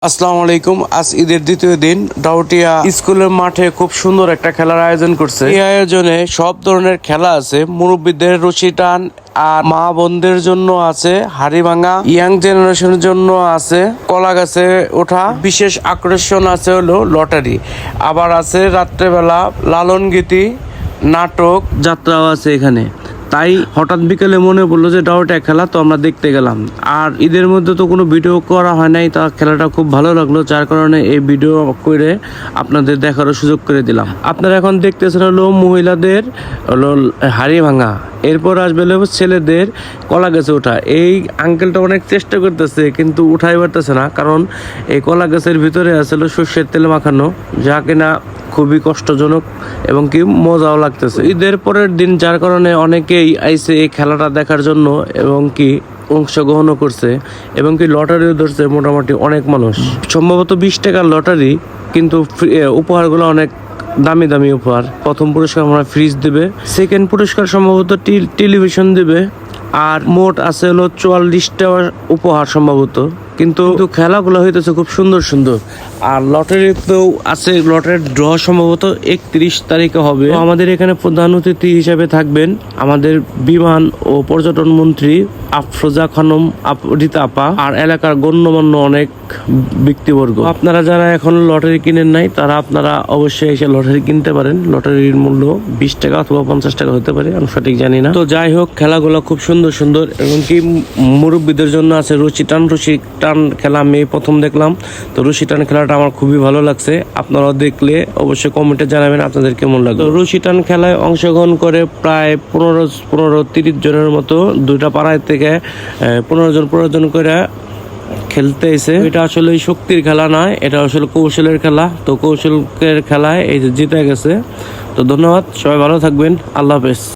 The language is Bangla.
আসসালামু আলাইকুম। আজ ঈদের দ্বিতীয় দিন ডাউটিয়া স্কুলের মাঠে খুব সুন্দর একটা খেলার আয়োজন করছে। এই আয়োজনে সব ধরনের খেলা আছে, মুরব্বীদের রশি টান আর মা বোনদের জন্য আছে হাড়ি ভাঙা, ইয়াং জেনারেশনের জন্য আছে কলা গাছে ওঠা, বিশেষ আকর্ষণ আছে হলো লটারি, আবার আছে রাত্রেবেলা লালন গীতি, নাটক, যাত্রাও আছে এখানে। তাই হঠাৎ বিকেলে মনে পড়লো যে ডাউটা খেলা, তো আমরা দেখতে গেলাম। আর ঈদের মধ্যে তো কোনো ভিডিও করা হয় নাই, তা খেলাটা খুব ভালো লাগলো, যার কারণে এই ভিডিও করে আপনাদের দেখারও সুযোগ করে দিলাম। আপনারা এখন দেখতেছেন হলো মহিলাদের হলো হাড়ি ভাঙা, এরপর আসবে হলো ছেলেদের কলা গাছে ওঠা। এই আঙ্কেলটা অনেক চেষ্টা করতেছে কিন্তু উঠাই পারতেছে না, কারণ এই কলা গাছের ভিতরে আছে হলো সর্ষের তেল মাখানো, যা কিনা খুবই কষ্টজনক এবং কি মজাও লাগতেছে। ঈদের পরের দিন, যার কারণে অনেকেই আইছে এই খেলাটা দেখার জন্য এবং কি অংশগ্রহণও করছে এবং কি লটারিও ধরছে মোটামুটি অনেক মানুষ। সম্ভবত 20 টাকার লটারি, কিন্তু উপহারগুলো অনেক দামি দামি উপহার। প্রথম পুরস্কার আমরা ফ্রিজ দিবে, সেকেন্ড পুরস্কার সম্ভবত টেলিভিশন দিবে, আর মোট আছে হলো 44টা উপহার সম্ভবত। কিন্তু খেলাগুলো হইতেছে খুব সুন্দর সুন্দর। আর লটারিতেও আছে, লটারির ড্র সম্ভবত 31 তারিখে হবে। আমাদের এখানে প্রধান অতিথি হিসেবে থাকবেন আমাদের বিমান ও পর্যটন মন্ত্রী আফরোজা খানম রীতা আপা, আর এলাকার গণ্যমান্য অনেক ব্যক্তিবর্গ। আপনারা যারা এখন লটারি কিনেন নাই, তারা আপনারা অবশ্যই এসে লটারি কিনতে পারেন। লটারির মূল্য 20 টাকা অথবা 50 টাকা হতে পারে, আমি সঠিক জানি না। তো যাই হোক, খেলাগুলো খুব সুন্দর সুন্দর এবং কি মুরব্বীদের জন্য আছে রশি টান খেলা। আমি প্রথম দেখলাম, তো রশি টান খেলাটা আমার খুবই ভালো লাগছে। আপনারাও দেখলে অবশ্যই কমেন্টে জানাবেন আপনাদের কেমন লাগলো। রশি টান খেলায় অংশগ্রহণ করে প্রায় 15-30 জনের মতো, দুইটা পাড়ায় থেকে 15 জন করে খেলতে এসে। এটা আসলে শক্তির খেলা নয়, এটা আসলে কৌশলের খেলা। তো কৌশলের খেলায় এই যে জিতে গেছে। তো ধন্যবাদ, সবাই ভালো থাকবেন, আল্লাহ হাফেজ।